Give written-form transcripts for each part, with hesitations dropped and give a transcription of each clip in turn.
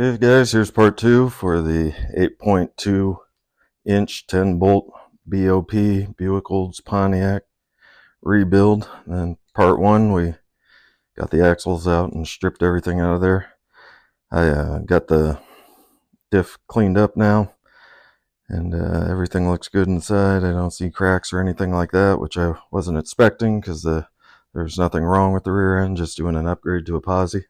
Okay guys, here's part 2 for the 8.2 inch 10 bolt BOP Buick Pontiac rebuild. And part 1, we got the axles out and stripped everything out of there. I got the diff cleaned up now, and everything looks good inside. I don't see cracks or anything like that, which I wasn't expecting because there's nothing wrong with the rear end, just doing an upgrade to a Posi.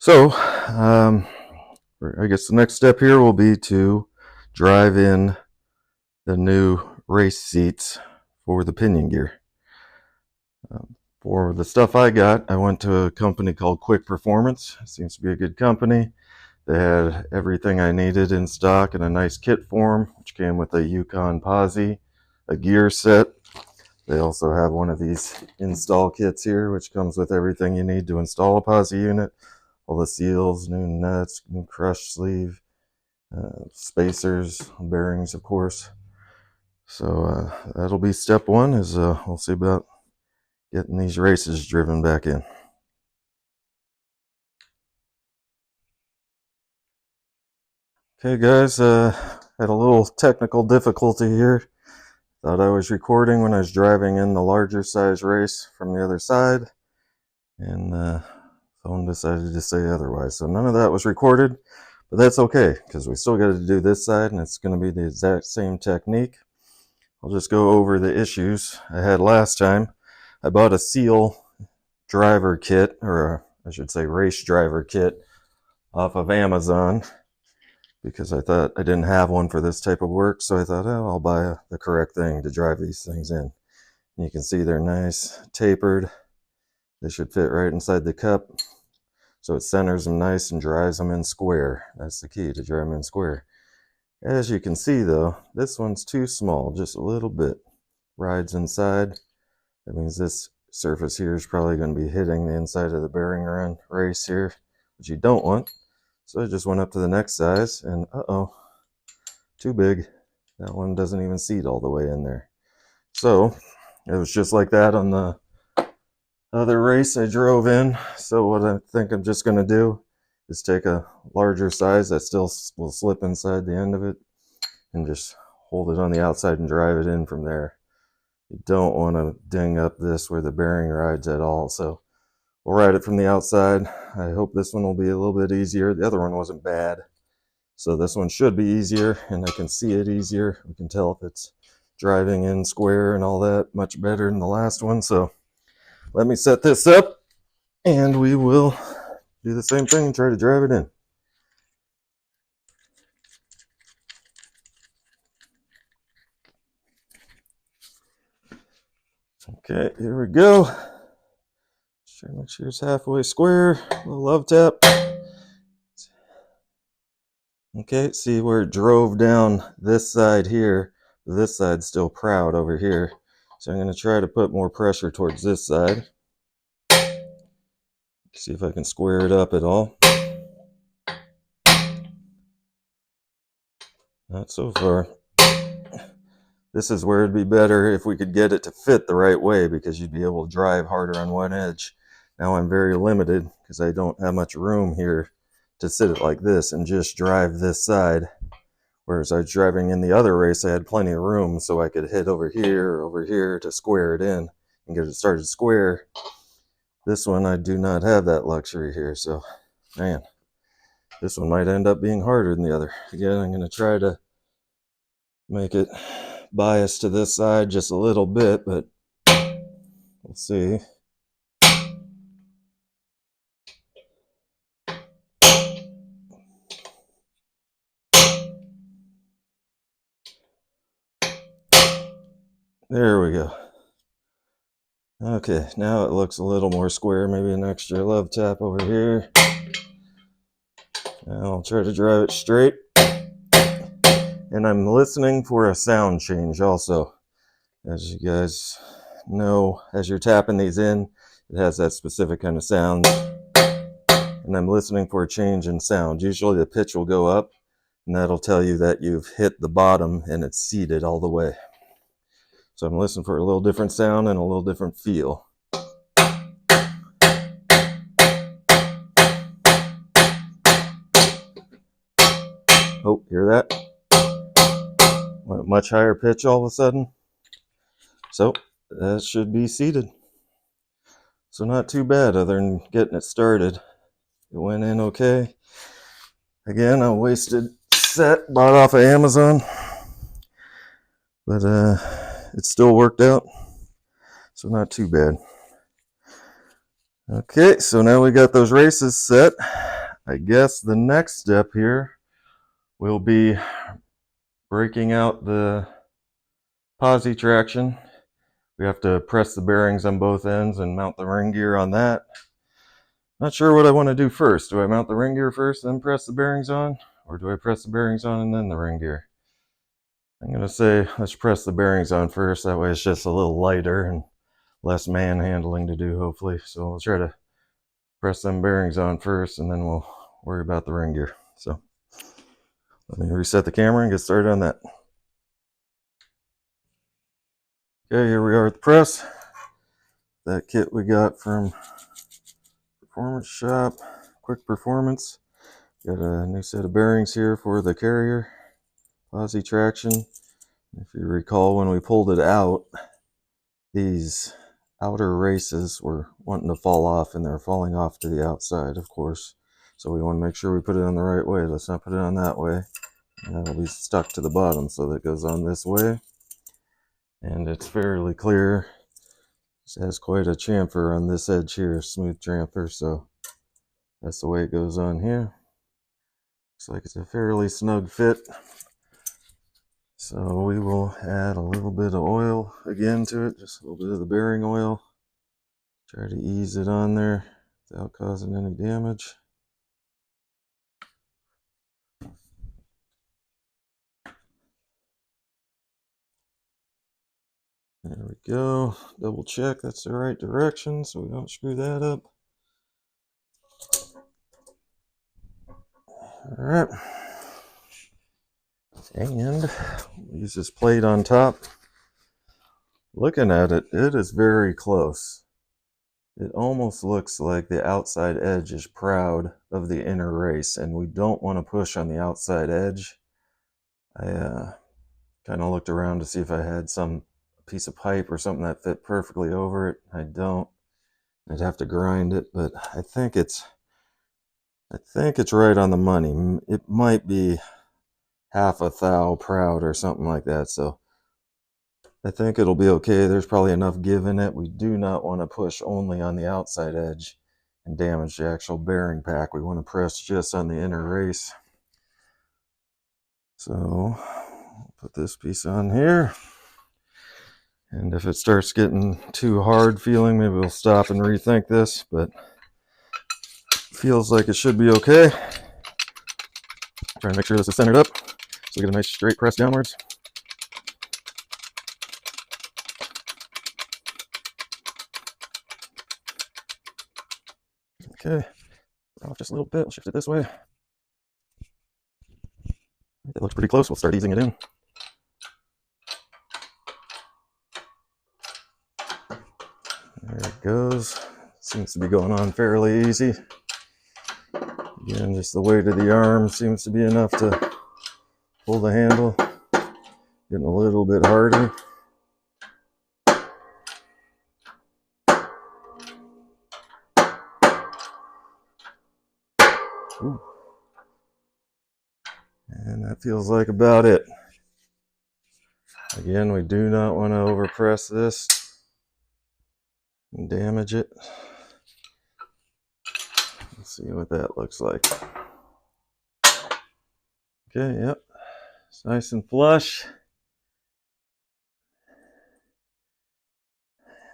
So I guess the next step here will be to drive in the new race seats for the pinion gear. For the stuff I got, I went to a company called Quick Performance. It seems to be a good company. They had everything I needed in stock in a nice kit form, which came with a Yukon Posi, a gear set. They also have one of these install kits here, which comes with everything you need to install a Posi unit. All the seals, new nuts, new crush sleeve, spacers, bearings, of course. So that'll be step 1, is we'll see about getting these races driven back in. Okay guys, had a little technical difficulty here. Thought I was recording when I was driving in the larger size race from the other side, and the phone decided to say otherwise. So none of that was recorded, but that's okay, because we still got to do this side, and it's going to be the exact same technique. I'll just go over the issues I had last time. I bought a seal driver kit, or I should say race driver kit, off of Amazon, because I thought I didn't have one for this type of work. So I thought, oh, I'll buy the correct thing to drive these things in. And you can see they're nice, tapered. They should fit right inside the cup. So it centers them nice and drives them in square. That's the key, to drive them in square. As you can see though, this one's too small, just a little bit. Rides inside. That means this surface here is probably going to be hitting the inside of the bearing run race here, which you don't want. So I just went up to the next size, and too big. That one doesn't even seat all the way in there. So it was just like that on the other race I drove in. So what I think I'm just going to do is take a larger size that still will slip inside the end of it, and just hold it on the outside and drive it in from there. You don't want to ding up this where the bearing rides at all. So we'll ride it from the outside. I hope this one will be a little bit easier. The other one wasn't bad, so this one should be easier, and I can see it easier. We can tell if it's driving in square and all that much better than the last one. So let me set this up, and we will do the same thing and try to drive it in. Okay, here we go. Try to make sure it's halfway square. A little love tap. Okay, see where it drove down this side here. This side's still proud over here. So I'm going to try to put more pressure towards this side. See if I can square it up at all. Not so far. This is where it'd be better if we could get it to fit the right way, because you'd be able to drive harder on one edge. Now I'm very limited because I don't have much room here to sit it like this and just drive this side. Whereas I was driving in the other race, I had plenty of room, so I could hit over here or over here to square it in and get it started square. This one, I do not have that luxury here, so man, this one might end up being harder than the other. Again, I'm going to try to make it biased to this side just a little bit, but we'll see. There we go. Okay, now it looks a little more square. Maybe an extra love tap over here. Now I'll try to drive it straight. And I'm listening for a sound change also. As you guys know, as you're tapping these in, it has that specific kind of sound. And I'm listening for a change in sound. Usually the pitch will go up, and that'll tell you that you've hit the bottom and it's seated all the way. So I'm listening for a little different sound and a little different feel. Oh, hear that? Went much higher pitch all of a sudden. So that should be seated. So not too bad other than getting it started. It went in okay. Again, a wasted set bought off of Amazon, but it still worked out. So not too bad. Okay, so now we got those races set. I guess the next step here will be breaking out the Posi traction. We have to press the bearings on both ends and mount the ring gear on that. Not sure what I want to do first. Do I mount the ring gear first, then press the bearings on? Or do I press the bearings on and then the ring gear? I'm going to say let's press the bearings on first. That way it's just a little lighter and less manhandling to do, hopefully. So we'll try to press them bearings on first, and then we'll worry about the ring gear. So let me reset the camera and get started on that. Okay, here we are at the press. That kit we got from Performance Shop, Quick Performance. Got a new set of bearings here for the carrier, Posi traction. If you recall, when we pulled it out, these outer races were wanting to fall off, and they're falling off to the outside, of course. So we want to make sure we put it on the right way. Let's not put it on that way. And that'll be stuck to the bottom, so that goes on this way. And it's fairly clear. It has quite a chamfer on this edge here, smooth chamfer, so that's the way it goes on here. Looks like it's a fairly snug fit. So we will add a little bit of oil again to it, just a little bit of the bearing oil. Try to ease it on there without causing any damage. There we go. Double check that's the right direction so we don't screw that up. All right. And we'll use this plate on top. Looking at it, it is very close. It almost looks like the outside edge is proud of the inner race, and we don't want to push on the outside edge. I kind of looked around to see if I had some piece of pipe or something that fit perfectly over it. I don't. I'd have to grind it, but I think it's right on the money. It might be half a thou proud or something like that, so I think it'll be okay. There's probably enough give in it. We do not want to push only on the outside edge and damage the actual bearing pack. We want to press just on the inner race. So put this piece on here. And if it starts getting too hard feeling, maybe we'll stop and rethink this, but it feels like it should be okay. Try and make sure this is centered up so we get a nice straight press downwards. Okay, off just a little bit. We'll shift it this way. That looks pretty close. We'll start easing it in. There it goes. Seems to be going on fairly easy. Again, just the weight of the arm seems to be enough to pull the handle. Getting a little bit harder. Ooh. And that feels like about it. Again, we do not want to overpress this and damage it. Let's see what that looks like. Okay, yep. It's nice and flush.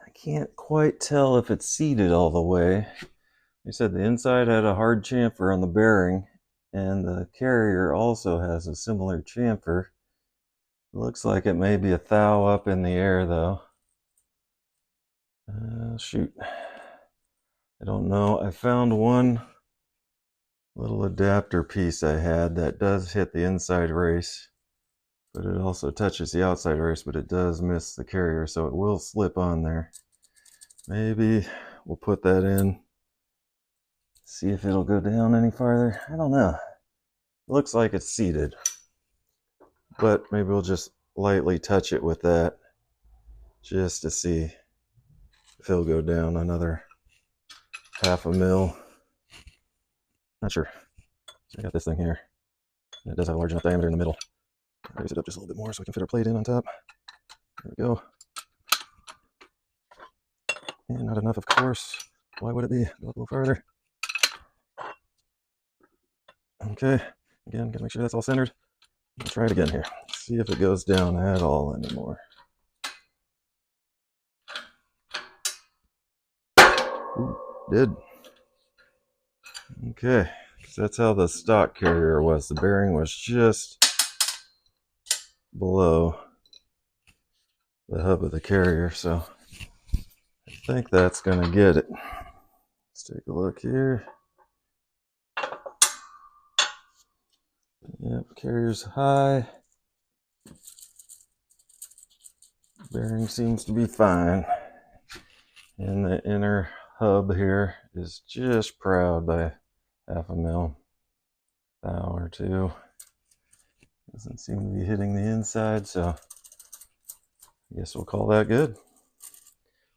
I can't quite tell if it's seated all the way. They said the inside had a hard chamfer on the bearing, and the carrier also has a similar chamfer. Looks like it may be a thou up in the air though. Shoot. I don't know. I found one little adapter piece I had that does hit the inside race, but it also touches the outside race, but it does miss the carrier, so it will slip on there. Maybe we'll put that in, see if it'll go down any farther. I don't know. Looks like it's seated. but maybe we'll just lightly touch it with that just to see if it'll go down another half a mil. Not sure. So I got this thing here. And it does have a large enough diameter in the middle. Raise it up just a little bit more so we can fit our plate in on top. There we go. And not enough, of course. Why would it be? Go up a little farther. Okay. Again, gotta make sure that's all centered. I'll try it again here. See if it goes down at all anymore. Ooh, did. Okay, because that's how the stock carrier was. The bearing was just below the hub of the carrier, so I think that's gonna get it. Let's take a look here. Yep, carrier's high. Bearing seems to be fine. And the inner hub here is just proud by half a mil, thou or two. Doesn't seem to be hitting the inside, so I guess we'll call that good.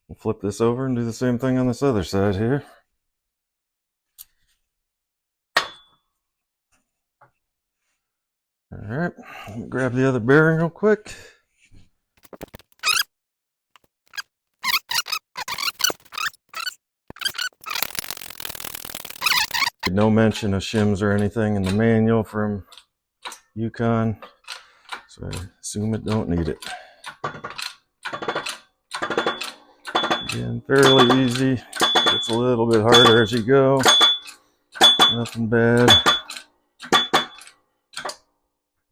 We'll flip this over and do the same thing on this other side here. All right, let me grab the other bearing real quick. No mention of shims or anything in the manual from Yukon, so I assume it don't need it. Again, fairly easy. It's a little bit harder as you go. Nothing bad.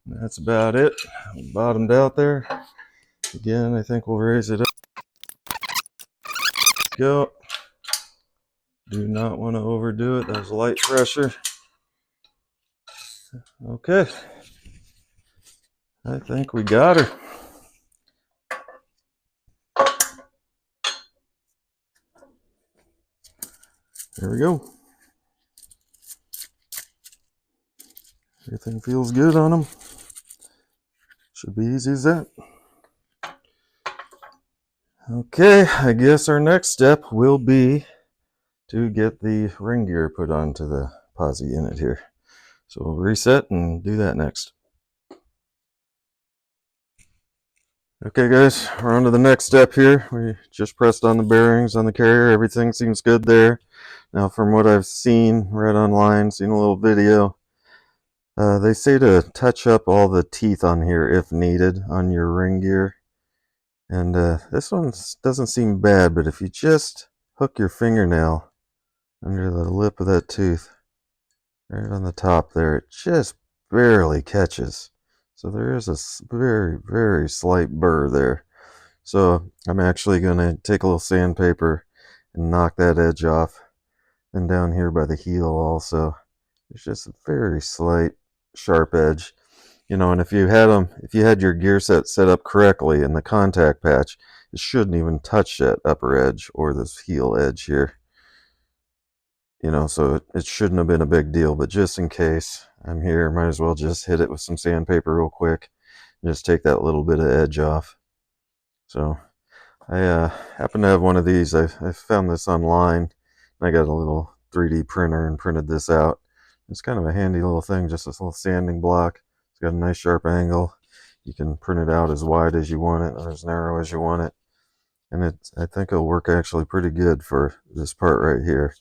That's about it. Bottomed out there. Again, I think we'll raise it up. Go. Do not want to overdo it. That was light pressure. Okay. I think we got her. There we go. Everything feels good on them. Should be easy as that. Okay, I guess our next step will be to get the ring gear put onto the Posi unit here. So we'll reset and do that next. Okay guys, we're on to the next step here. We just pressed on the bearings on the carrier. Everything seems good there. Now from what I've seen, read online, seen a little video, they say to touch up all the teeth on here if needed on your ring gear. And this one doesn't seem bad, but if you just hook your fingernail under the lip of that tooth, right on the top there, it just barely catches. So there is a very, very slight burr there. So I'm actually going to take a little sandpaper and knock that edge off. And down here by the heel also, there's just a very slight sharp edge. You know, and if you had your gear set up correctly in the contact patch, it shouldn't even touch that upper edge or this heel edge here. You know, so it shouldn't have been a big deal, but just in case I'm here, might as well just hit it with some sandpaper real quick and just take that little bit of edge off. So I happen to have one of these. I found this online. I got a little 3D printer and printed this out. It's kind of a handy little thing, just this little sanding block. It's got a nice sharp angle. You can print it out as wide as you want it or as narrow as you want it. And I think it'll work actually pretty good for this part right here.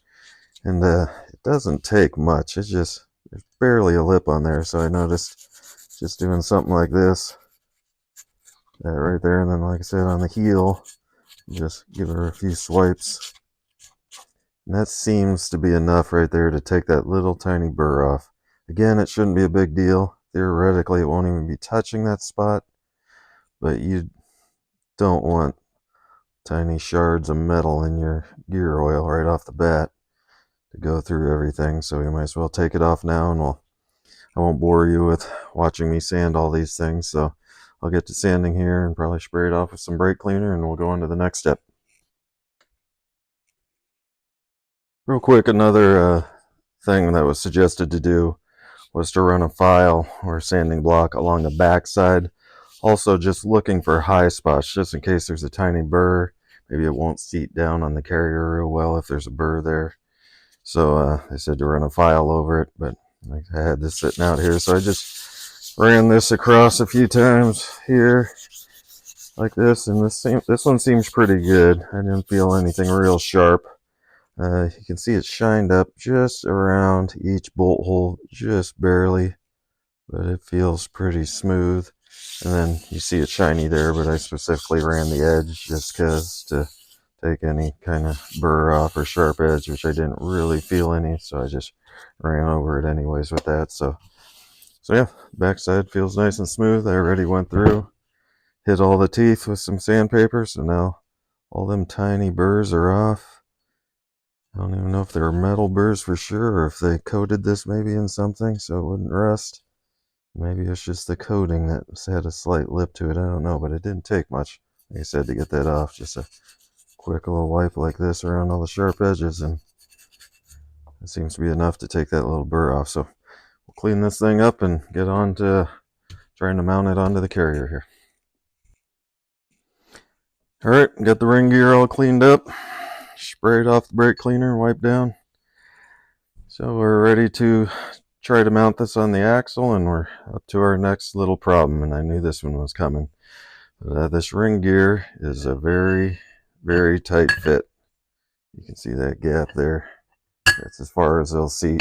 And it doesn't take much. There's barely a lip on there. So I noticed just doing something like this, that right there. And then like I said, on the heel, just give her a few swipes. And that seems to be enough right there to take that little tiny burr off. Again, it shouldn't be a big deal. Theoretically, it won't even be touching that spot. But you don't want tiny shards of metal in your gear oil right off the bat to go through everything. So we might as well take it off now, and I won't bore you with watching me sand all these things. So I'll get to sanding here and probably spray it off with some brake cleaner, and we'll go on to the next step. Real quick, another thing that was suggested to do was to run a file or sanding block along the back side. Also just looking for high spots, just in case there's a tiny burr. Maybe it won't seat down on the carrier real well if there's a burr there. So they said to run a file over it, but I had this sitting out here, so I just ran this across a few times here like this, and this one seems pretty good. I didn't feel anything real sharp. You can see it shined up just around each bolt hole, just barely, but it feels pretty smooth. And then you see it shiny there, but I specifically ran the edge just because to take any kind of burr off or sharp edge, which I didn't really feel any, so I just ran over it anyways with that. So yeah, backside feels nice and smooth. I already went through, hit all the teeth with some sandpaper, so now all them tiny burrs are off. I don't even know if they're metal burrs for sure, or if they coated this maybe in something so it wouldn't rust. Maybe it's just the coating that had a slight lip to it. I don't know, but it didn't take much, like I said, to get that off. Just a quick little wipe like this around all the sharp edges, and it seems to be enough to take that little burr off. So we'll clean this thing up and get on to trying to mount it onto the carrier here. Alright, got the ring gear all cleaned up, sprayed off the brake cleaner, wiped down. So we're ready to try to mount this on the axle, and we're up to our next little problem, and I knew this one was coming. This ring gear is a very, very tight fit. You can see that gap there. That's as far as they'll see.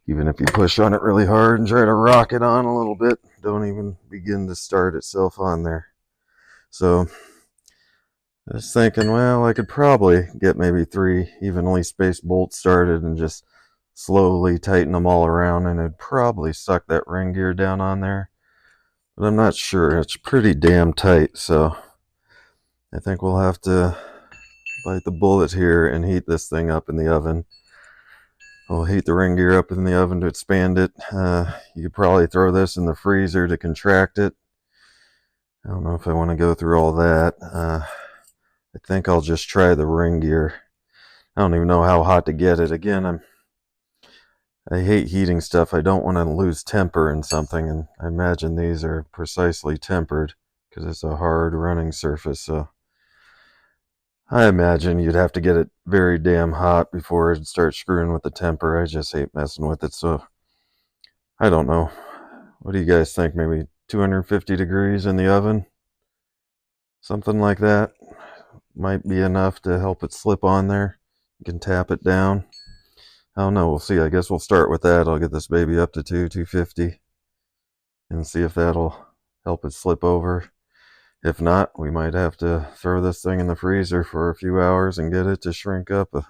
Even if you push on it really hard and try to rock it on a little bit, don't even begin to start itself on there. So I was thinking, well, I could probably get maybe 3 evenly spaced bolts started and just slowly tighten them all around, and it'd probably suck that ring gear down on there. But I'm not sure. It's pretty damn tight, so I think we'll have to bite the bullet here and heat this thing up in the oven. We'll heat the ring gear up in the oven to expand it. You could probably throw this in the freezer to contract it. I don't know if I want to go through all that. I think I'll just try the ring gear. I don't even know how hot to get it. Again, I hate heating stuff. I don't want to lose temper in something, and I imagine these are precisely tempered because it's a hard running surface. So I imagine you'd have to get it very damn hot before it'd start screwing with the temper. I just hate messing with it. So I don't know. What do you guys think? Maybe 250 degrees in the oven? Something like that might be enough to help it slip on there. You can tap it down. I don't know. We'll see. I guess we'll start with that. I'll get this baby up to 250 and see if that'll help it slip over. If not, we might have to throw this thing in the freezer for a few hours and get it to shrink up a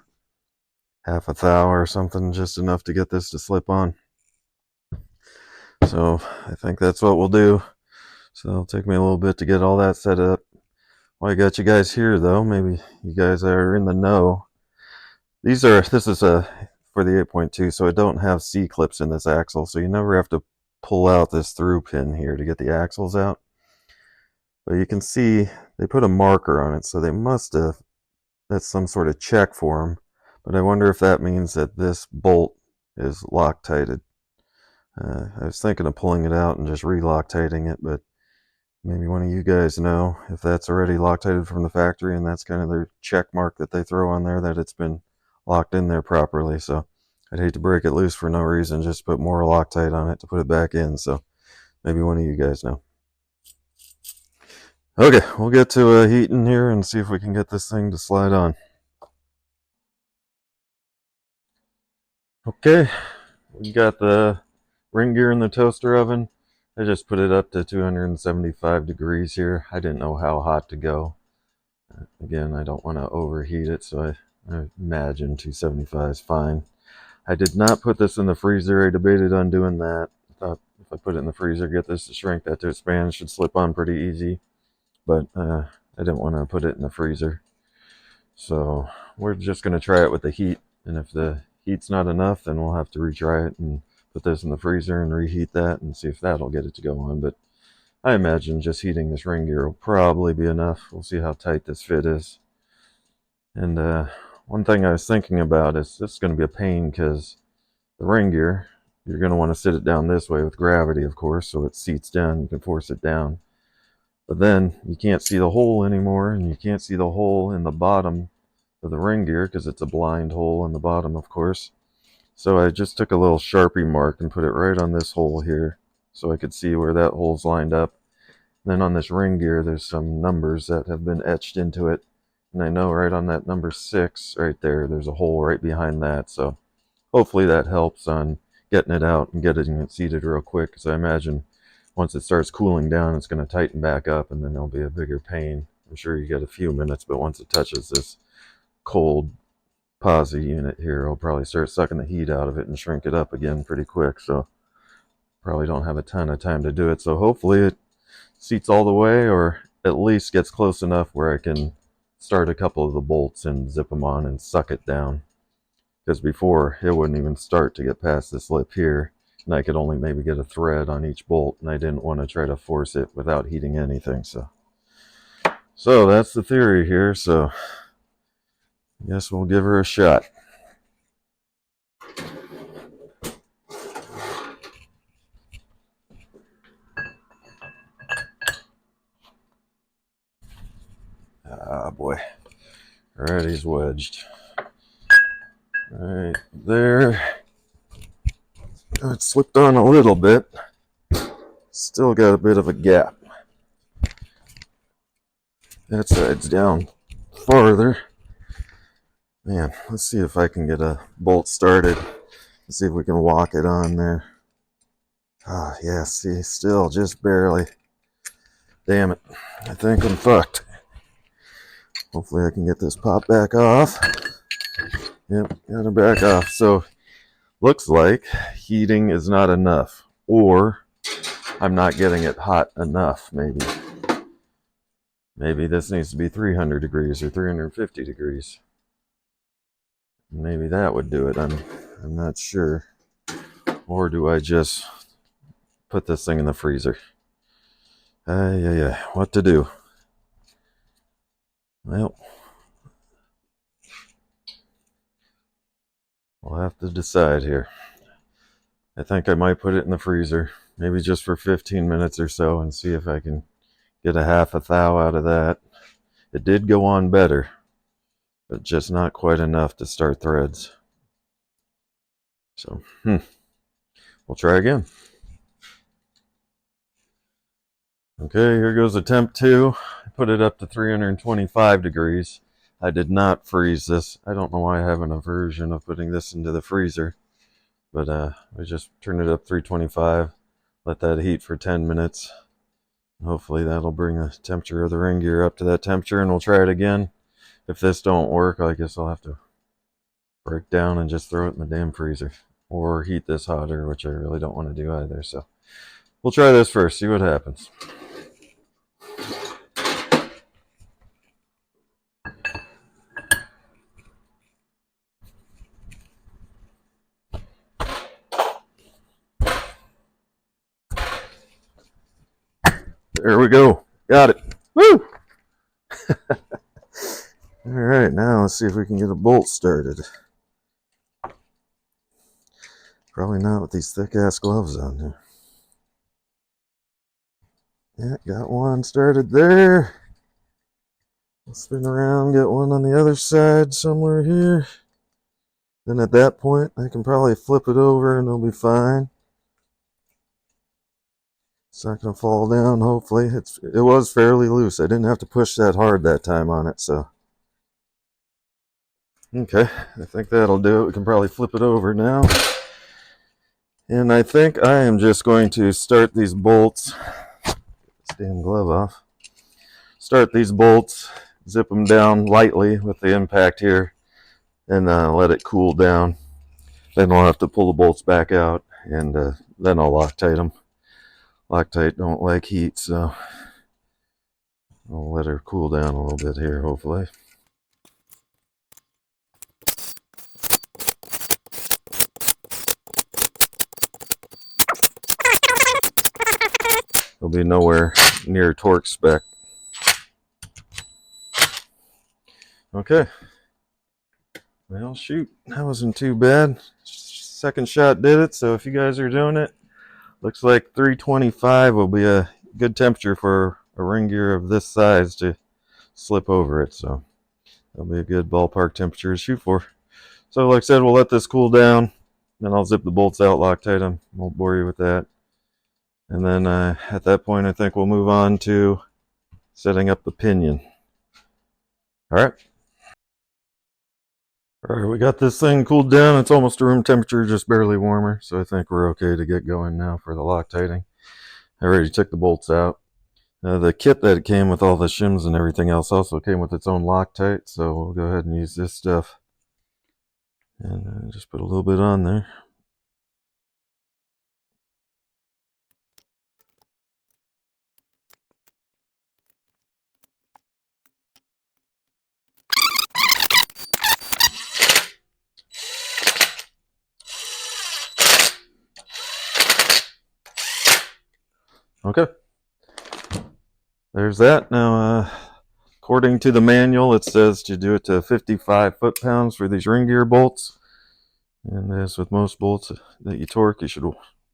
half a thou or something, just enough to get this to slip on. So I think that's what we'll do. So it'll take me a little bit to get all that set up. Well, I got you guys here though. Maybe you guys are in the know. This is for the 8.2, so I don't have C-clips in this axle, so you never have to pull out this through pin here to get the axles out. But you can see they put a marker on it, so they must have, that's some sort of check for them. But I wonder if that means that this bolt is Loctited. I was thinking of pulling it out and just re-Loctiting it, but maybe one of you guys know if that's already Loctited from the factory, and that's kind of their check mark that they throw on there that it's been locked in there properly. So I'd hate to break it loose for no reason, just put more Loctite on it to put it back in. So maybe one of you guys know. Okay, we'll get to heating here and see if we can get this thing to slide on. Okay, we got the ring gear in the toaster oven. I just put it up to 275 degrees here. I didn't know how hot to go. Again, I don't want to overheat it, so I imagine 275 is fine. I did not put this in the freezer. I debated on doing that. I thought if I put it in the freezer, get this to shrink, that to expand, should slip on pretty easy. But I didn't want to put it in the freezer. So we're just going to try it with the heat. And if the heat's not enough, then we'll have to retry it and put this in the freezer and reheat that and see if that'll get it to go on. But I imagine just heating this ring gear will probably be enough. We'll see how tight this fit is. And one thing I was thinking about is this is going to be a pain because the ring gear, you're going to want to sit it down this way with gravity, of course, so it seats down. You can force it down. But then you can't see the hole anymore, and you can't see the hole in the bottom of the ring gear because it's a blind hole in the bottom, of course. So I just took a little Sharpie mark and put it right on this hole here so I could see where that hole's lined up. And then on this ring gear, there's some numbers that have been etched into it. And I know right on that number 6 right there, there's a hole right behind that. So hopefully that helps on getting it out and getting it seated real quick, because I imagine once it starts cooling down, it's going to tighten back up, and then there'll be a bigger pain. I'm sure you get a few minutes, but once it touches this cold Posi unit here, it'll probably start sucking the heat out of it and shrink it up again pretty quick. So probably don't have a ton of time to do it. So hopefully it seats all the way, or at least gets close enough where I can start a couple of the bolts and zip them on and suck it down. Because before, it wouldn't even start to get past this lip here, and I could only maybe get a thread on each bolt, and I didn't want to try to force it without heating anything. So that's the theory here. So I guess we'll give her a shot. Ah, boy. All right, he's wedged. Right there. It slipped on a little bit. Still got a bit of a gap. That side's down farther. Man, let's see if I can get a bolt started. Let's see if we can walk it on there. Ah, yeah, see, still just barely. Damn it. I think I'm fucked. Hopefully I can get this pop back off. Yep, got it back off. So, looks like heating is not enough. Or I'm not getting it hot enough, maybe. Maybe this needs to be 300 degrees or 350 degrees. Maybe that would do it. I'm not sure. Or do I just put this thing in the freezer? Yeah. What to do? Well, we'll have to decide here. I think I might put it in the freezer, maybe just for 15 minutes or so, and see if I can get a half a thou out of that. It did go on better, but just not quite enough to start threads. So, we'll try again. Okay, here goes attempt 2. I put it up to 325 degrees. I did not freeze this. I don't know why I have an aversion of putting this into the freezer. But we just turn it up 325, let that heat for 10 minutes. Hopefully that'll bring the temperature of the ring gear up to that temperature, and we'll try it again. If this don't work, I guess I'll have to break down and just throw it in the damn freezer. Or heat this hotter, which I really don't want to do either. So we'll try this first, see what happens. There we go. Got it. Woo! All right, now let's see if we can get a bolt started. Probably not with these thick-ass gloves on here. Yeah, got one started there. I'll spin around, get one on the other side somewhere here. Then at that point, I can probably flip it over and it'll be fine. It's not going to fall down, hopefully. It was fairly loose. I didn't have to push that hard that time on it, so. Okay, I think that'll do it. We can probably flip it over now. And I think I am just going to start these bolts. Get this damn glove off. Start these bolts, zip them down lightly with the impact here, and let it cool down. Then I'll have to pull the bolts back out, and then I'll Loctite them. Loctite don't like heat, so I'll let her cool down a little bit here, hopefully. It'll be nowhere near torque spec. Okay. Well, shoot, that wasn't too bad. second shot did it. So if you guys are doing it, looks like 325 will be a good temperature for a ring gear of this size to slip over it. So that'll be a good ballpark temperature to shoot for. So like I said, we'll let this cool down. Then I'll zip the bolts out, Loctite them. Won't bore you with that. And then at that point, I think we'll move on to setting up the pinion. All right. All right, we got this thing cooled down. It's almost to room temperature, just barely warmer. So I think we're okay to get going now for the Loctiting. I already took the bolts out. The kit that came with all the shims and everything else also came with its own Loctite. So we'll go ahead and use this stuff. And just put a little bit on there. Okay. There's that. Now, according to the manual, it says to do it to 55 foot-pounds for these ring gear bolts. And as with most bolts that you torque, you should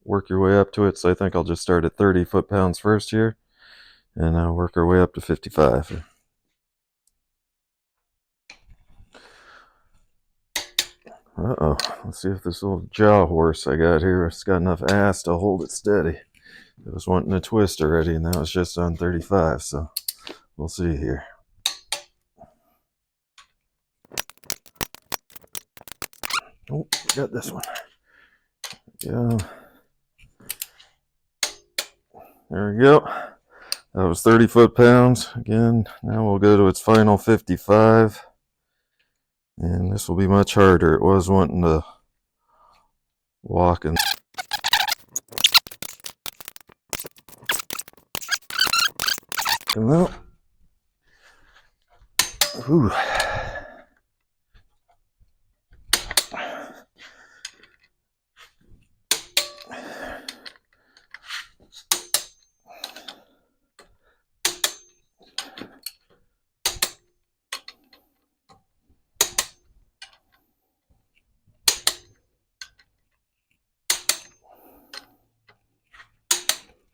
work your way up to it. So I think I'll just start at 30 foot-pounds first here, and work our way up to 55. Uh-oh. Let's see if this little jaw horse I got here has got enough ass to hold it steady. It was wanting to twist already, and that was just on 35, so we'll see here. Oh, got this one. Yeah. There we go. That was 30 foot-pounds. Again, now we'll go to its final 55. And this will be much harder. It was wanting to walk and come out. Whew.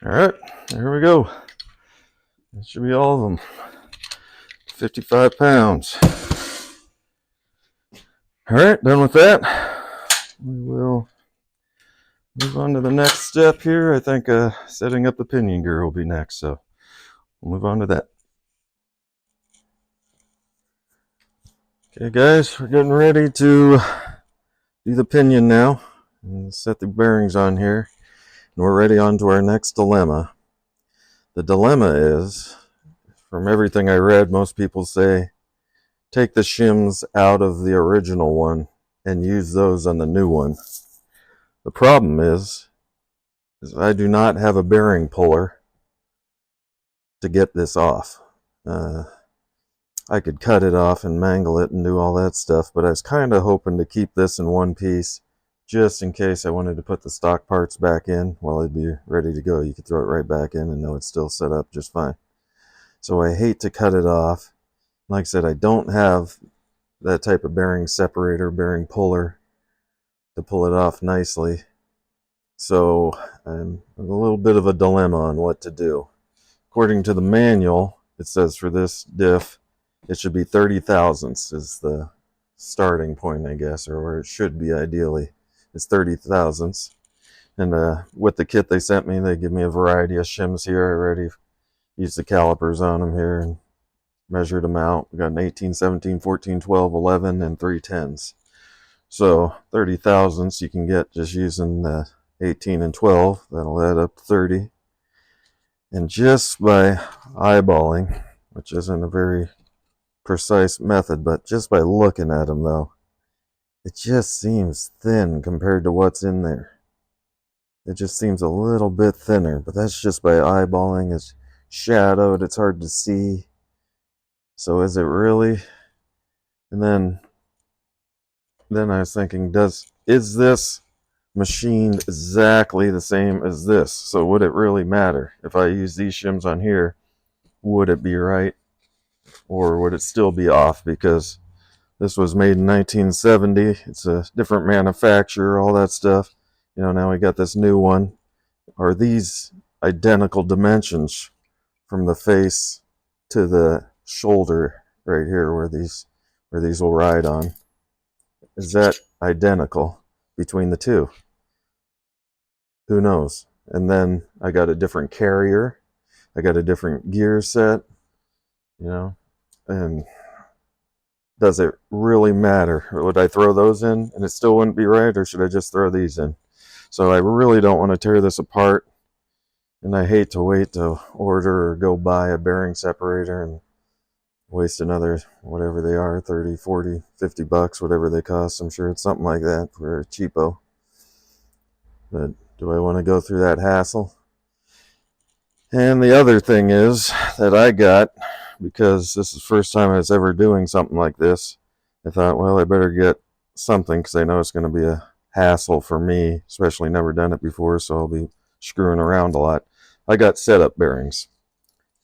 All right, there we go. That should be all of them. 55 pounds. All right, done with that. We will move on to the next step here. I think setting up the pinion gear will be next, so we'll move on to that. Okay, guys, we're getting ready to do the pinion now and set the bearings on here. And we're ready on to our next dilemma. The dilemma is, from everything I read, most people say take the shims out of the original one and use those on the new one. The problem is I do not have a bearing puller to get this off. I could cut it off and mangle it and do all that stuff, but I was kind of hoping to keep this in one piece just in case I wanted to put the stock parts back in. Well, it'd be ready to go. You could throw it right back in and know it's still set up just fine. So I hate to cut it off. Like I said, I don't have that type of bearing separator, bearing puller to pull it off nicely. So I'm in a little bit of a dilemma on what to do. According to the manual, it says for this diff, it should be 30 thousandths is the starting point, I guess, or where it should be ideally. It's 30 thousandths. And with the kit they sent me, they give me a variety of shims here. I already used the calipers on them here and measured them out. We got an 18, 17, 14, 12, 11, and 3/10s. So 30 thousandths you can get just using the 18 and 12. That'll add up to 30. And just by eyeballing, which isn't a very precise method, but just by looking at them though, it just seems thin compared to what's in there. It just seems a little bit thinner, but that's just by eyeballing. It's shadowed, it's hard to see. So is it really? And then I was thinking, is this machined exactly the same as this? So would it really matter if I use these shims on here? Would it be right, or would it still be off? Because This was made in 1970. It's a different manufacturer, all that stuff. Now we got this new one. Are these identical dimensions from the face to the shoulder right here where these will ride on? Is that identical between the two? Who knows? And then I got a different carrier. I got a different gear set, and does it really matter? Or would I throw those in and it still wouldn't be right, or should I just throw these in? So I really don't want to tear this apart, and I hate to wait to order or go buy a bearing separator and waste another, whatever they are, 30, 40, 50 bucks, whatever they cost. I'm sure it's something like that for cheapo. But do I want to go through that hassle? And the other thing is that I got, because this is the first time I was ever doing something like this, I thought, well, I better get something because I know it's going to be a hassle for me, especially never done it before, so I'll be screwing around a lot. I got setup bearings.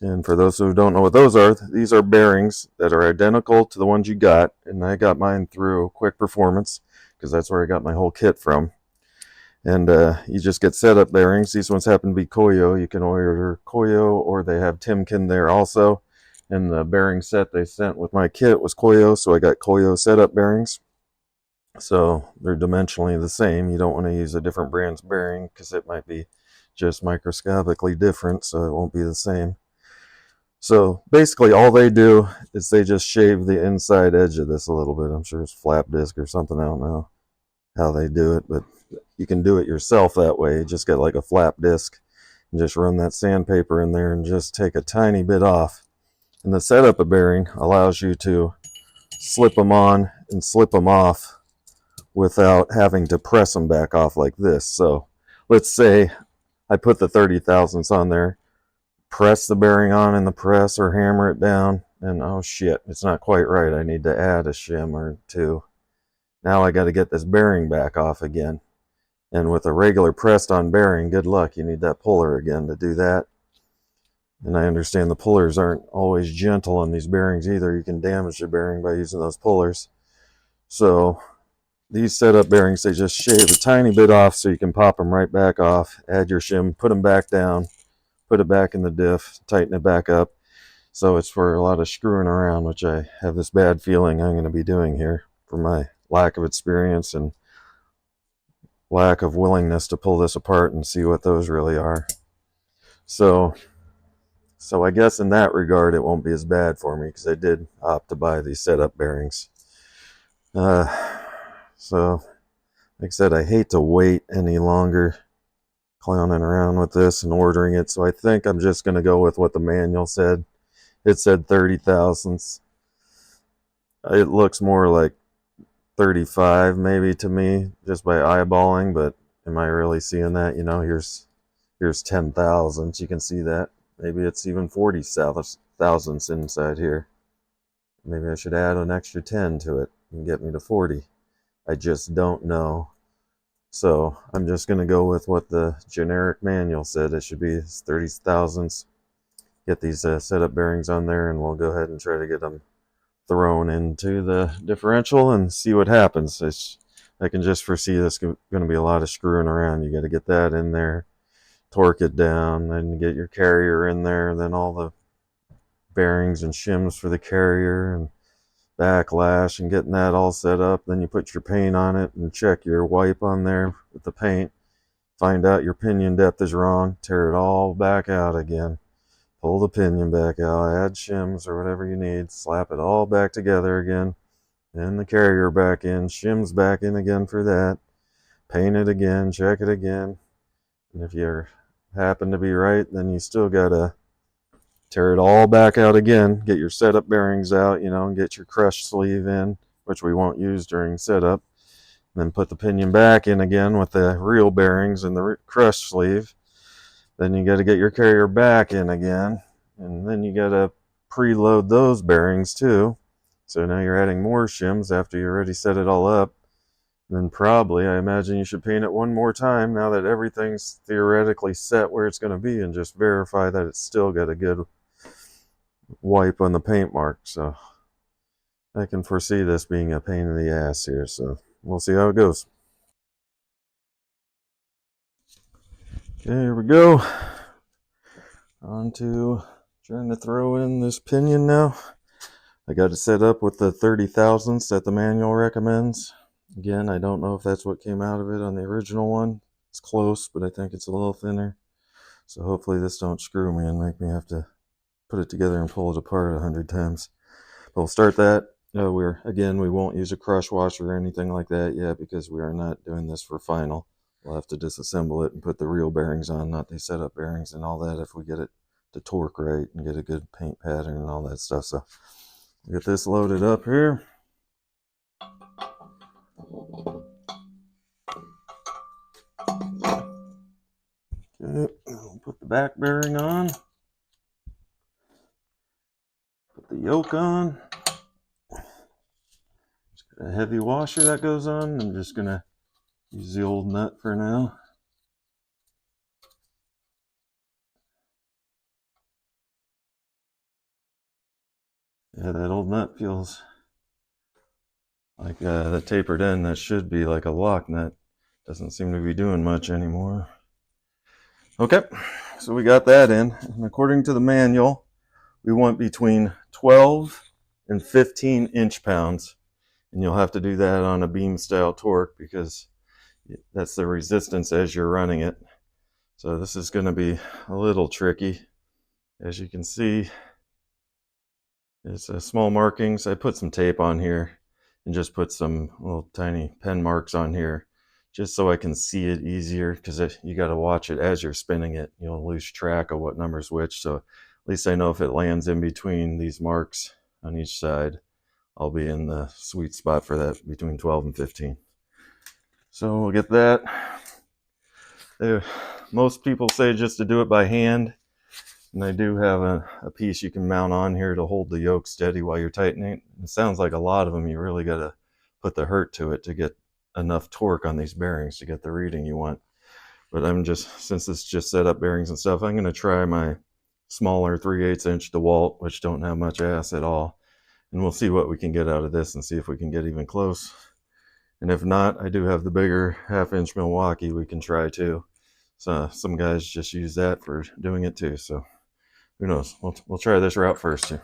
And for those who don't know what those are, these are bearings that are identical to the ones you got, and I got mine through Quick Performance because that's where I got my whole kit from. And you just get setup bearings. These ones happen to be Koyo. You can order Koyo, or they have Timken there also. And the bearing set they sent with my kit was Koyo, so I got Koyo setup bearings. So they're dimensionally the same. You don't want to use a different brand's bearing because it might be just microscopically different, so it won't be the same. So basically all they do is they just shave the inside edge of this a little bit. I'm sure it's flap disc or something. I don't know how they do it, but you can do it yourself that way. You just get like a flap disc and just run that sandpaper in there and just take a tiny bit off. And the setup of bearing allows you to slip them on and slip them off without having to press them back off like this. So let's say I put the 30 thousandths on there, press the bearing on in the press or hammer it down, and oh shit, it's not quite right. I need to add a shim or two. Now I got to get this bearing back off again. And with a regular pressed on bearing, good luck. You need that puller again to do that. And I understand the pullers aren't always gentle on these bearings either. You can damage the bearing by using those pullers. So these setup bearings, they just shave a tiny bit off so you can pop them right back off, add your shim, put them back down, put it back in the diff, tighten it back up. So it's for a lot of screwing around, which I have this bad feeling I'm going to be doing here for my lack of experience and lack of willingness to pull this apart and see what those really are. So I guess in that regard, it won't be as bad for me because I did opt to buy these setup bearings. So like I said, I hate to wait any longer clowning around with this and ordering it. So I think I'm just going to go with what the manual said. It said 30 thousandths. It looks more like 35 maybe to me just by eyeballing, but am I really seeing that? Here's 10 thousandths. You can see that. Maybe it's even 40 thousandths inside here. Maybe I should add an extra 10 to it and get me to 40. I just don't know. So I'm just going to go with what the generic manual said. It should be 30 thousandths. Get these setup bearings on there, and we'll go ahead and try to get them thrown into the differential and see what happens. I can just foresee this going to be a lot of screwing around. You got to get that in there, torque it down, then get your carrier in there, then all the bearings and shims for the carrier and backlash and getting that all set up. Then you put your paint on it and check your wipe on there with the paint. Find out your pinion depth is wrong, tear it all back out again. Pull the pinion back out, add shims or whatever you need, slap it all back together again, and the carrier back in, shims back in again for that, paint it again, check it again, and if you happen to be right, then you still gotta tear it all back out again, get your setup bearings out, and get your crush sleeve in, which we won't use during setup, then put the pinion back in again with the real bearings and the crush sleeve. Then you got to get your carrier back in again, and then you got to preload those bearings too. So now you're adding more shims after you already set it all up. Then probably, I imagine you should paint it one more time now that everything's theoretically set where it's going to be, and just verify that it's still got a good wipe on the paint mark. So I can foresee this being a pain in the ass here, so we'll see how it goes. Okay, here we go. On to trying to throw in this pinion now. I got it set up with the 30 thousandths that the manual recommends. Again, I don't know if that's what came out of it on the original one. It's close, but I think it's a little thinner. So hopefully this don't screw me and make me have to put it together and pull it apart 100 times. But we'll start that. We won't use a crush washer or anything like that yet because we are not doing this for final. We'll have to disassemble it and put the real bearings on, not the setup bearings and all that, if we get it to torque right and get a good paint pattern and all that stuff. So we'll get this loaded up here. Okay, we'll put the back bearing on. Put the yoke on. Just got a heavy washer that goes on. I'm just gonna use the old nut for now. Yeah, that old nut feels like the tapered end that should be like a lock nut. Doesn't seem to be doing much anymore. Okay, so we got that in. And according to the manual, we want between 12 and 15 inch-pounds. And you'll have to do that on a beam style torque because that's the resistance as you're running it. So this is going to be a little tricky. As you can see, it's small markings. I put some tape on here and just put some little tiny pen marks on here just so I can see it easier, because you got to watch it as you're spinning it. You'll lose track of what number's which. So at least I know if it lands in between these marks on each side, I'll be in the sweet spot for that between 12 and 15. So we'll get that. Most people say just to do it by hand. And I do have a piece you can mount on here to hold the yoke steady while you're tightening. It sounds like a lot of them, you really got to put the hurt to it to get enough torque on these bearings to get the reading you want. But since it's just set up bearings and stuff, I'm going to try my smaller 3/8 inch DeWalt, which don't have much ass at all. And we'll see what we can get out of this and see if we can get even close. And if not, I do have the bigger 1/2 inch Milwaukee we can try too. So some guys just use that for doing it too. So who knows? We'll try this route first here.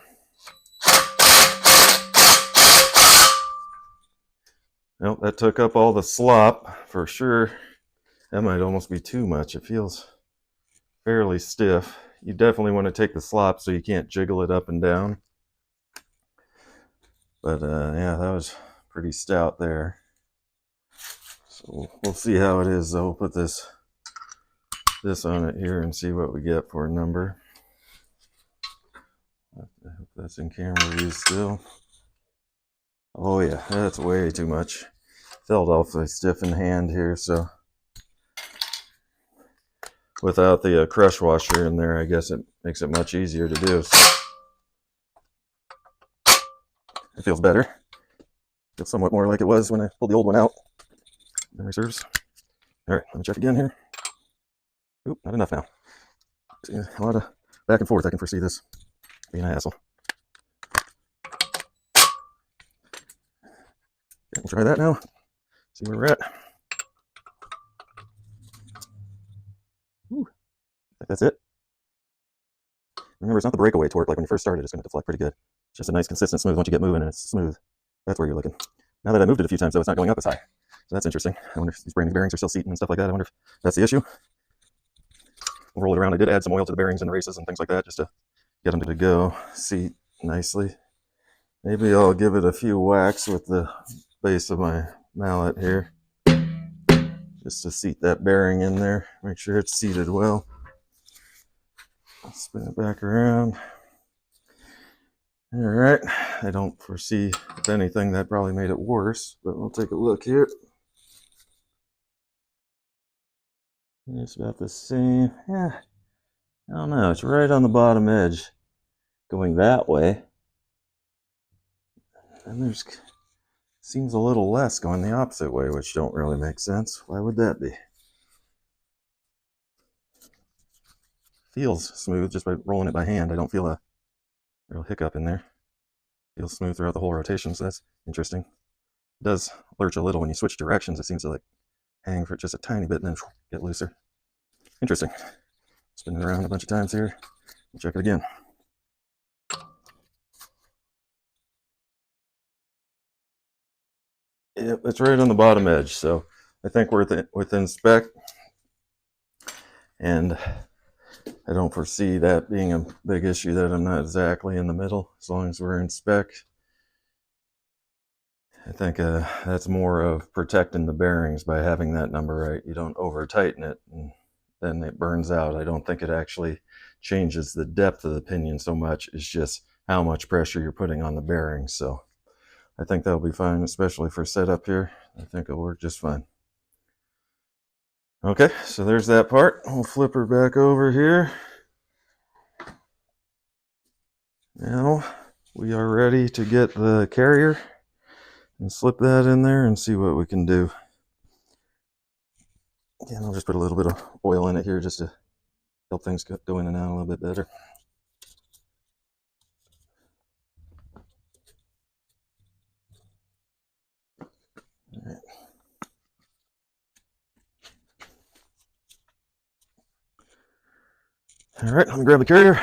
Well, that took up all the slop for sure. That might almost be too much. It feels fairly stiff. You definitely want to take the slop so you can't jiggle it up and down. But yeah, that was pretty stout there. So we'll see how it is though. We'll put this on it here and see what we get for a number. I hope that's in camera view still. Oh yeah, that's way too much. Felt awfully stiff in hand here, so without the crush washer in there, I guess it makes it much easier to do. So it feels better. Feels somewhat more like it was when I pulled the old one out. Memory serves. All right, let me check again here. Oop, not enough now. See, a lot of back and forth. I can foresee this being an hassle. Okay, we'll try that now. See where we're at. Ooh, I think that's it. Remember, it's not the breakaway torque like when you first started. It's going to deflect pretty good. It's just a nice, consistent smooth. Once you get moving and it's smooth, that's where you're looking. Now that I moved it a few times, though, it's not going up as high. So that's interesting. I wonder if these brand new bearings are still seating and stuff like that. I wonder if that's the issue. We'll roll it around. I did add some oil to the bearings and the races and things like that just to get them to go seat nicely. Maybe I'll give it a few whacks with the base of my mallet here just to seat that bearing in there. Make sure it's seated well. I'll spin it back around. All right, I don't foresee, if anything, that probably made it worse, but we'll take a look here. It's about the same. Yeah, I don't know. It's right on the bottom edge going that way. And there's seems a little less going the opposite way, which don't really make sense. Why would that be? Feels smooth just by rolling it by hand. I don't feel a real hiccup in there. feels smooth throughout the whole rotation, so that's interesting. It does lurch a little when you switch directions. It seems to like hang for just a tiny bit and then get looser. Interesting. Spin it around a bunch of times here. Check it again. Yep, it's right on the bottom edge, so I think we're within spec, and I don't foresee that being a big issue that I'm not exactly in the middle, as long as we're in spec. I think that's more of protecting the bearings by having that number right. You don't over tighten it and then it burns out. I don't think it actually changes the depth of the pinion so much. It's just how much pressure you're putting on the bearings. So I think that'll be fine, especially for setup here. I think it'll work just fine. Okay, so there's that part. We'll flip her back over here. Now we are ready to get the carrier and slip that in there and see what we can do. Again, I'll just put a little bit of oil in it here just to help things go in and out a little bit better. All right. All right, let me grab the carrier.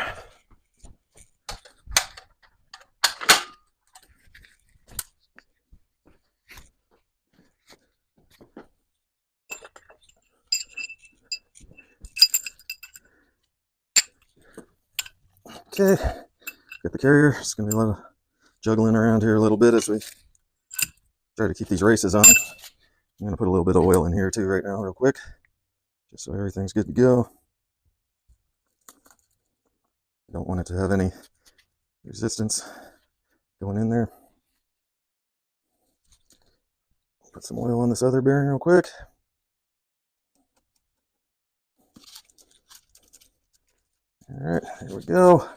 Okay, get the carrier. It's going to be a lot of juggling around here a little bit as we try to keep these races on. I'm going to put a little bit of oil in here too right now real quick, just so everything's good to go. I don't want it to have any resistance going in there. Put some oil on this other bearing real quick. All right, here we go.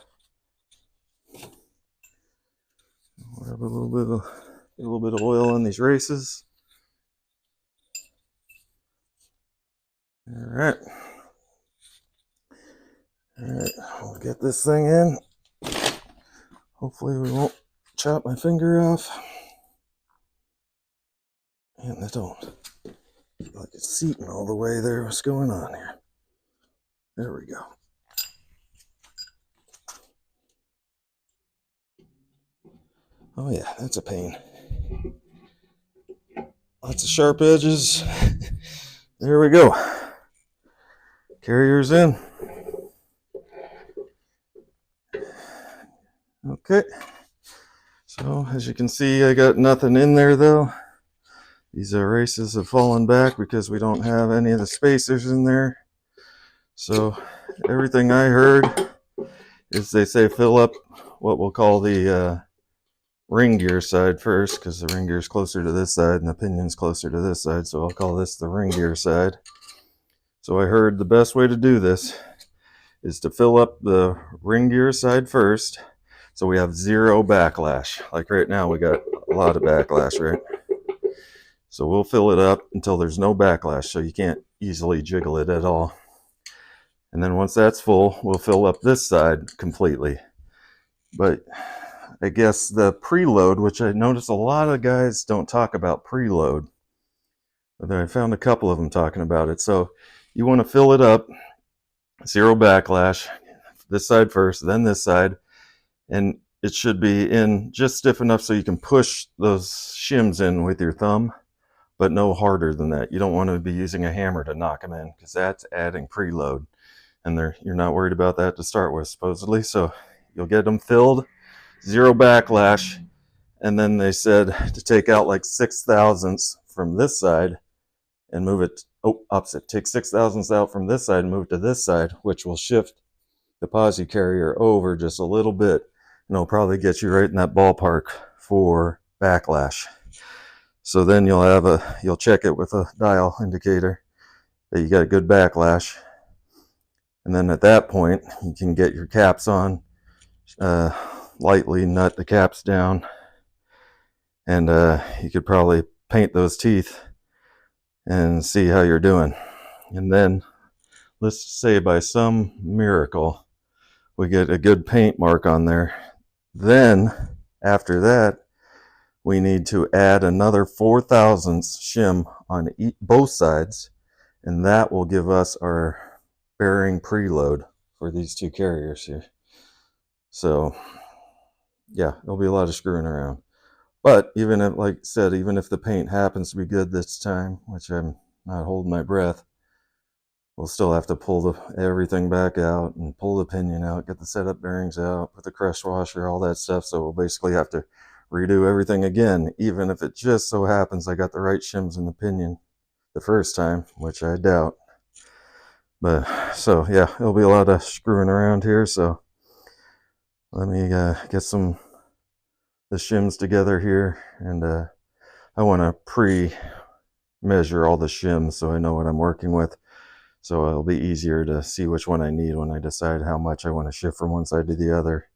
We'll have a little bit of oil on these races. All right. All right, we'll get this thing in. Hopefully we won't chop my finger off. And I don't like it's seating all the way there. What's going on here? There we go. Oh yeah, that's a pain. Lots of sharp edges. There we go. Carrier's in. Okay. So as you can see, I got nothing in there though. These races have fallen back because we don't have any of the spacers in there. So everything I heard is they say fill up what we'll call the ring gear side first, because the ring gear is closer to this side and the pinion's closer to this side. So I'll call this the ring gear side. So I heard the best way to do this is to fill up the ring gear side first, so we have zero backlash. Like right now we got a lot of backlash, right? So we'll fill it up until there's no backlash, so you can't easily jiggle it at all. And then once that's full, we'll fill up this side completely. But I guess the preload, which I notice a lot of guys don't talk about preload, but I found a couple of them talking about it. So you want to fill it up, zero backlash, this side first, then this side, and it should be in just stiff enough so you can push those shims in with your thumb, but no harder than that. You don't want to be using a hammer to knock them in, because that's adding preload, and you're not worried about that to start with, supposedly. So you'll get them filled, zero backlash, and then they said to take out like 6/1000ths from this side and move it, opposite. Take 6/1000ths out from this side and move it to this side, which will shift the Posi carrier over just a little bit, and it'll probably get you right in that ballpark for backlash. So then you'll check it with a dial indicator that you got a good backlash, and then at that point you can get your caps on, lightly nut the caps down, and you could probably paint those teeth and see how you're doing. And then let's say by some miracle we get a good paint mark on there, then After that, we need to add another 4 thousandths shim on both sides, and that will give us our bearing preload for these two carriers here. So yeah, there'll be a lot of screwing around. But even if, like I said, even if the paint happens to be good this time, which I'm not holding my breath, we'll still have to pull everything back out and pull the pinion out, get the setup bearings out, put the crush washer, all that stuff. So we'll basically have to redo everything again, even if it just so happens I got the right shims in the pinion the first time, which I doubt. But so yeah, it'll be a lot of screwing around here. So let me get the shims together here, and I want to pre-measure all the shims so I know what I'm working with. So it'll be easier to see which one I need when I decide how much I want to shift from one side to the other.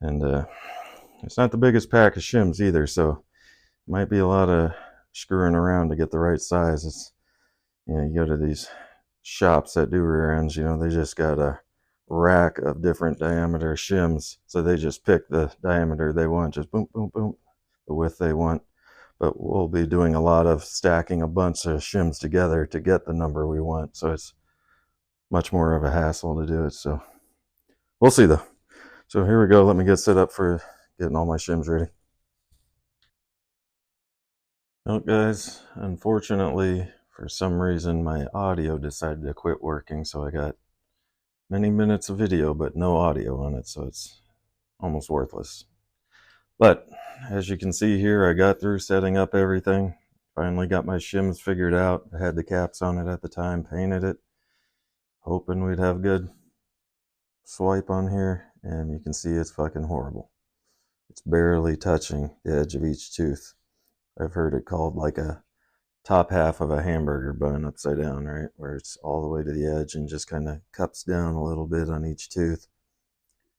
And it's not the biggest pack of shims either, so it might be a lot of screwing around to get the right size. It's, you go to these shops that do rear ends, they just got a rack of different diameter shims, so they just pick the diameter they want, just boom, boom, boom, the width they want. But we'll be doing a lot of stacking a bunch of shims together to get the number we want, so it's much more of a hassle to do it. So we'll see though. So here we go. Let me get set up for getting all my shims ready. Well, guys, unfortunately, for some reason, my audio decided to quit working, so I got many minutes of video but no audio on it, so it's almost worthless. But as you can see here, I got through setting up everything. Finally got my shims figured out. I had the caps on it at the time, painted it, hoping we'd have good swipe on here, and you can see it's fucking horrible. It's barely touching the edge of each tooth. I've heard it called like a top half of a hamburger bun upside down, right? Where it's all the way to the edge and just kind of cups down a little bit on each tooth.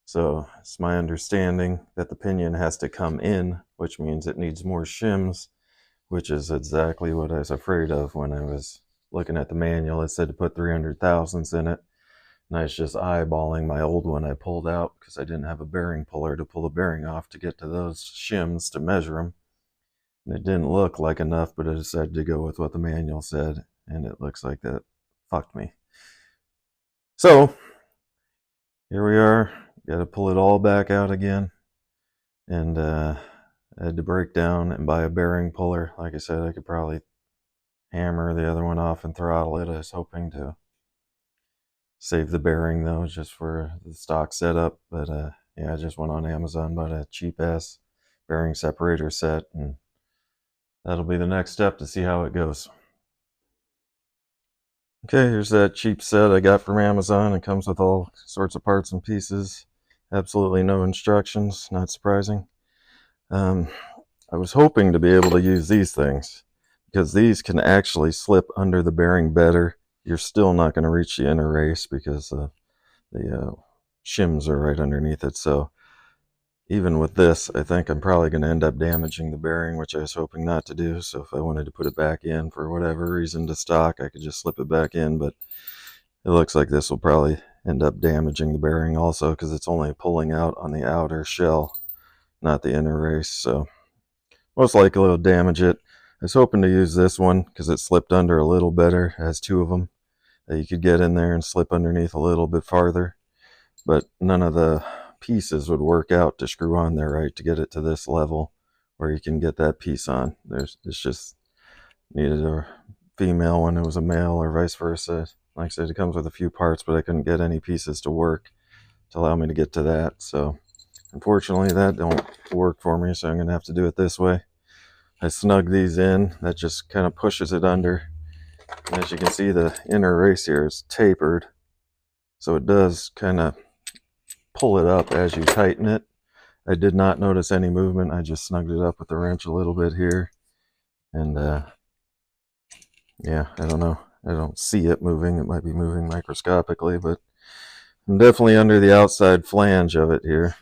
So it's my understanding that the pinion has to come in, which means it needs more shims, which is exactly what I was afraid of when I was looking at the manual. It said to put 300 thousandths in it. And I was just eyeballing my old one I pulled out because I didn't have a bearing puller to pull the bearing off to get to those shims to measure them. And it didn't look like enough, but I decided to go with what the manual said, and it looks like that fucked me. So here we are. Got to pull it all back out again, and I had to break down and buy a bearing puller. Like I said, I could probably hammer the other one off and throttle it. I was hoping to save the bearing though, just for the stock setup. But yeah, I just went on Amazon, bought a cheap ass bearing separator set, and that'll be the next step to see how it goes. Okay, here's that cheap set I got from Amazon. It comes with all sorts of parts and pieces. Absolutely no instructions, not surprising. I was hoping to be able to use these things because these can actually slip under the bearing better. You're still not going to reach the inner race because the shims are right underneath it. So even with this, I think I'm probably going to end up damaging the bearing, which I was hoping not to do. So if I wanted to put it back in for whatever reason to stock, I could just slip it back in. But it looks like this will probably end up damaging the bearing also because it's only pulling out on the outer shell, not the inner race. So most likely it'll damage it. I was hoping to use this one because it slipped under a little better. It has two of them that you could get in there and slip underneath a little bit farther. But none of the pieces would work out to screw on there right to get it to this level where you can get that piece on. It's just needed a female one, it was a male, or vice versa. Like I said, it comes with a few parts, but I couldn't get any pieces to work to allow me to get to that. So unfortunately that don't work for me, so I'm gonna have to do it this way. I snug these in, that just kind of pushes it under. And as you can see, the inner race here is tapered, so it does kind of pull it up as you tighten it. I did not notice any movement. I just snugged it up with the wrench a little bit here. And yeah, I don't know. I don't see it moving. It might be moving microscopically, but I'm definitely under the outside flange of it here.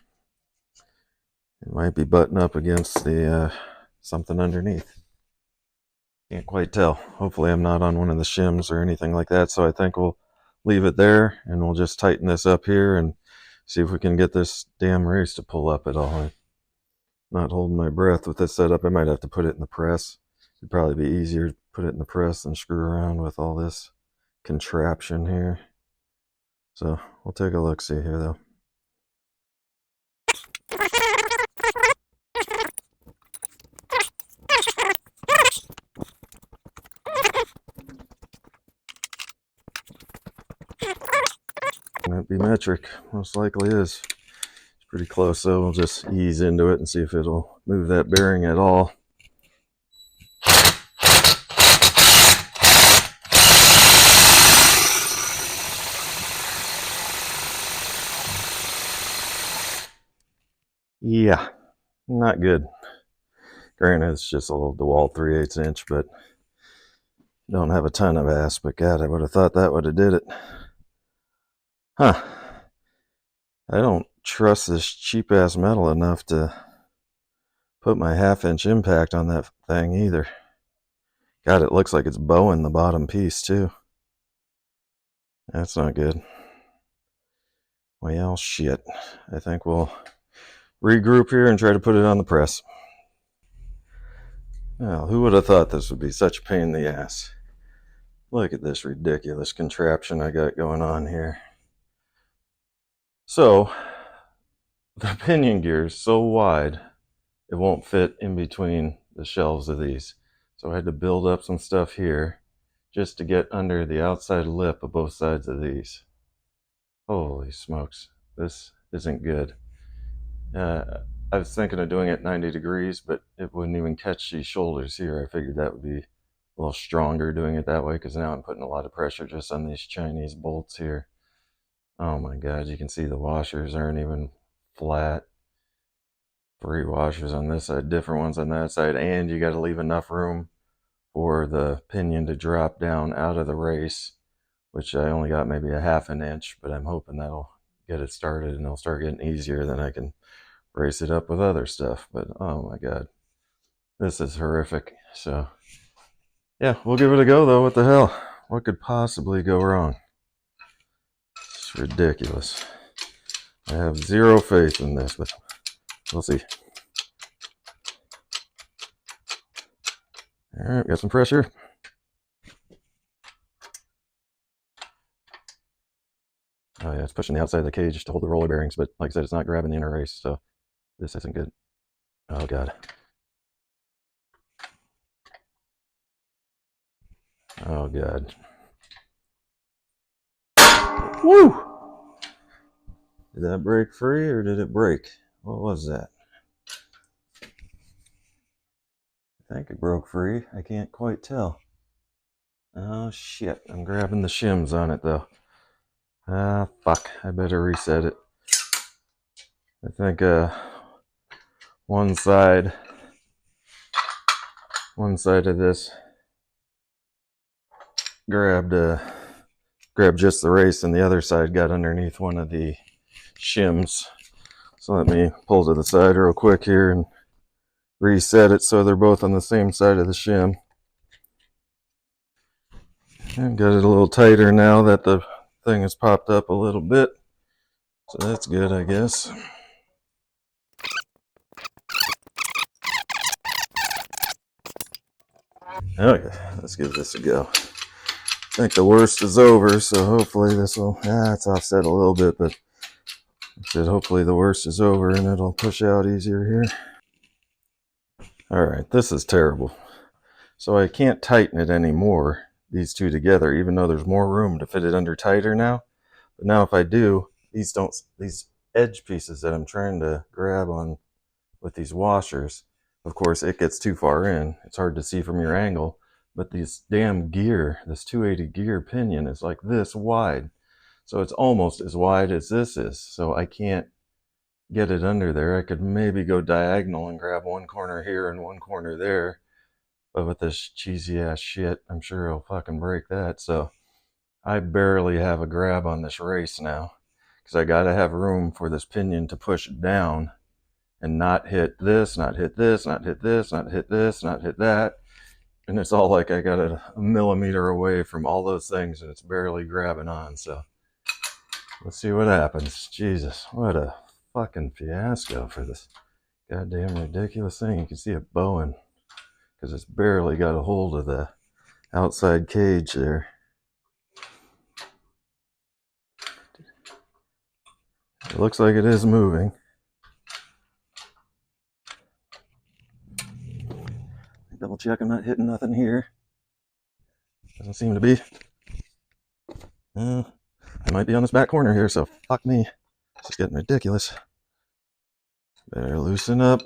It might be buttoned up against the something underneath. Can't quite tell. Hopefully I'm not on one of the shims or anything like that, so I think we'll leave it there and we'll just tighten this up here and see if we can get this damn race to pull up at all. not holding my breath with this setup. I might have to put it in the press. It'd probably be easier to put it in the press than screw around with all this contraption here. So we'll take a look see here though. Might be metric, most likely is. It's pretty close, so we'll just ease into it and see if it'll move that bearing at all. Yeah, not good. Granted, it's just a little DeWalt 3/8 inch, but don't have a ton of ass, but God, I would have thought that would have did it. Huh. I don't trust this cheap ass metal enough to put my 1/2 inch impact on that thing either. God, it looks like it's bowing the bottom piece too. That's not good. Well, shit. I think we'll regroup here and try to put it on the press. Well, who would have thought this would be such a pain in the ass? Look at this ridiculous contraption I got going on here. So, the pinion gear is so wide, it won't fit in between the shelves of these. So I had to build up some stuff here just to get under the outside lip of both sides of these. Holy smokes, this isn't good. I was thinking of doing it 90 degrees, but it wouldn't even catch these shoulders here. I figured that would be a little stronger doing it that way, because now I'm putting a lot of pressure just on these Chinese bolts here. Oh my God, you can see the washers aren't even flat. 3 washers on this side, different ones on that side, and you got to leave enough room for the pinion to drop down out of the race, which I only got maybe a 1/2 inch, but I'm hoping that'll get it started and it'll start getting easier. Then I can brace it up with other stuff. But oh my God, this is horrific. So yeah, we'll give it a go though. What the hell? What could possibly go wrong? It's ridiculous. I have zero faith in this, but we'll see. All right, got some pressure. Oh yeah, it's pushing the outside of the cage to hold the roller bearings, but like I said, it's not grabbing the inner race, so this isn't good. Oh God. Oh God. Woo! Did that break free or did it break? What was that? I think it broke free. I can't quite tell. Oh shit, I'm grabbing the shims on it though. Ah, fuck, I better reset it. I think one side of this grabbed just the race, and the other side got underneath one of the shims. So let me pull to the side real quick here and reset it so they're both on the same side of the shim. And got it a little tighter now that the thing has popped up a little bit. So that's good, I guess. Okay, let's give this a go. I think the worst is over, so hopefully this will, it's offset a little bit, but I said hopefully the worst is over and it'll push out easier here. All right, this is terrible. So I can't tighten it anymore, these two together, even though there's more room to fit it under tighter now. But now if I do, these edge pieces that I'm trying to grab on with these washers, of course it gets too far in. It's hard to see from your angle, but this damn gear, this 280 gear pinion is like this wide. So it's almost as wide as this is. So I can't get it under there. I could maybe go diagonal and grab one corner here and one corner there. But with this cheesy ass shit, I'm sure it'll fucking break that. So I barely have a grab on this race now, because I got to have room for this pinion to push down and not hit this, not hit this, not hit this, not hit this, not hit that. And it's all like I got it a millimeter away from all those things, and it's barely grabbing on. So let's see what happens. Jesus, what a fucking fiasco for this Goddamn ridiculous thing. You can see it bowing because it's barely got a hold of the outside cage there. It looks like it is moving. Double check I'm not hitting nothing here. Doesn't seem to be. I might be on this back corner here, so fuck me. This is getting ridiculous. Better loosen up.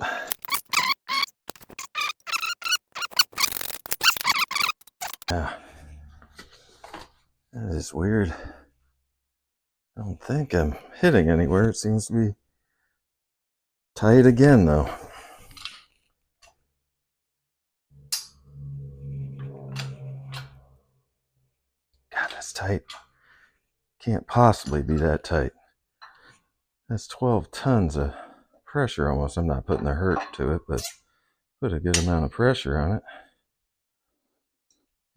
Yeah. That is weird. I don't think I'm hitting anywhere. It seems to be tight again, though. God, that's tight. Can't possibly be that tight. That's 12 tons of pressure almost. I'm not putting the hurt to it, but put a good amount of pressure on it.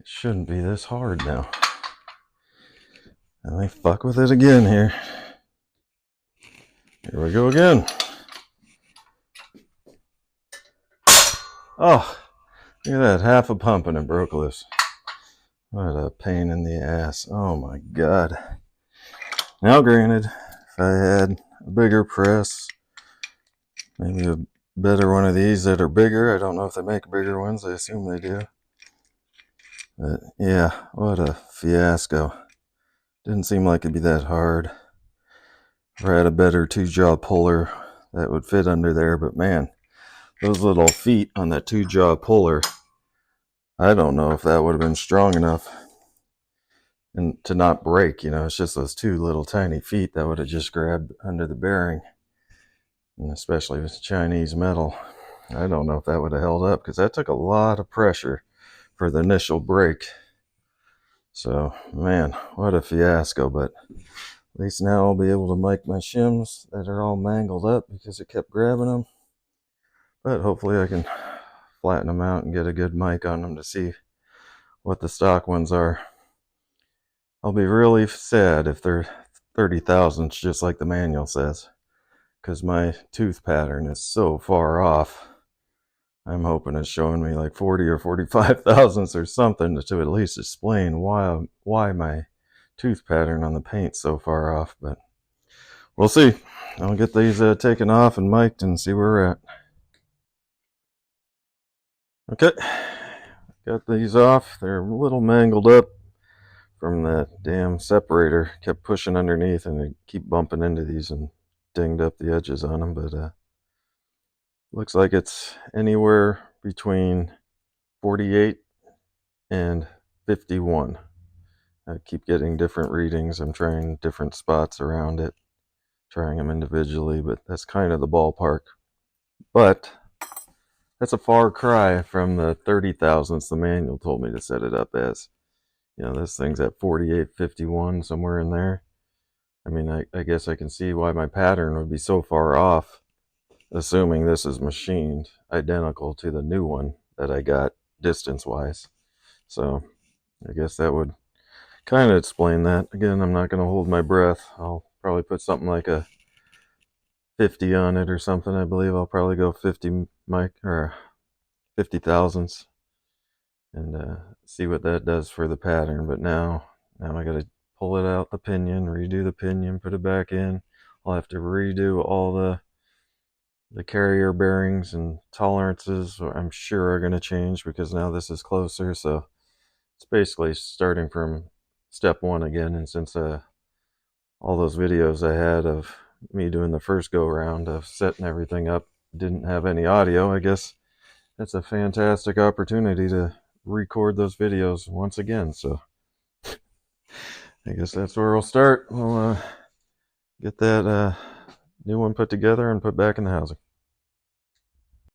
It shouldn't be this hard now. Let me fuck with it again here. Here we go again. Oh, look at that. Half a pump and it broke loose. What a pain in the ass. Oh my God. Now granted, if I had a bigger press, maybe a better one of these that are bigger. I don't know if they make bigger ones. I assume they do. But yeah, what a fiasco. Didn't seem like it'd be that hard. If I had a better 2-jaw puller that would fit under there, but man, those little feet on that 2-jaw puller, I don't know if that would have been strong enough and to not break. You know, it's just those 2 little tiny feet that would have just grabbed under the bearing, and especially with Chinese metal. I don't know if that would have held up because that took a lot of pressure for the initial break. So, man, what a fiasco. But at least now I'll be able to mic my shims that are all mangled up because it kept grabbing them. But hopefully I can flatten them out and get a good mic on them to see what the stock ones are. I'll be really sad if they're 30 thousandths just like the manual says, because my tooth pattern is so far off. I'm hoping it's showing me like 40 or 45 thousandths or something to at least explain why my tooth pattern on the paint's so far off, but we'll see. I'll get these taken off and mic'd and see where we're at. Okay, got these off. They're a little mangled up from that damn separator. Kept pushing underneath and they keep bumping into these and dinged up the edges on them, but looks like it's anywhere between 48 and 51. I keep getting different readings. I'm trying different spots around it, trying them individually, but that's kind of the ballpark. But that's a far cry from the 30 thousandths the manual told me to set it up as. You know, this thing's at 48, 51, somewhere in there. I mean, I guess I can see why my pattern would be so far off, assuming this is machined identical to the new one that I got distance-wise. So I guess that would kind of explain that. Again, I'm not going to hold my breath. I'll probably put something like a 50 on it or something. I believe I'll probably go 50 mic or 50 thousandths and see what that does for the pattern. But now I got to pull it out the pinion, redo the pinion, put it back in. I'll have to redo all the carrier bearings and tolerances. I'm sure are going to change because now this is closer. So it's basically starting from step one again. And since all those videos I had of me doing the first go round of setting everything up didn't have any audio, I guess that's a fantastic opportunity to record those videos once again. So I guess that's where we'll start. We'll get that new one put together and put back in the housing.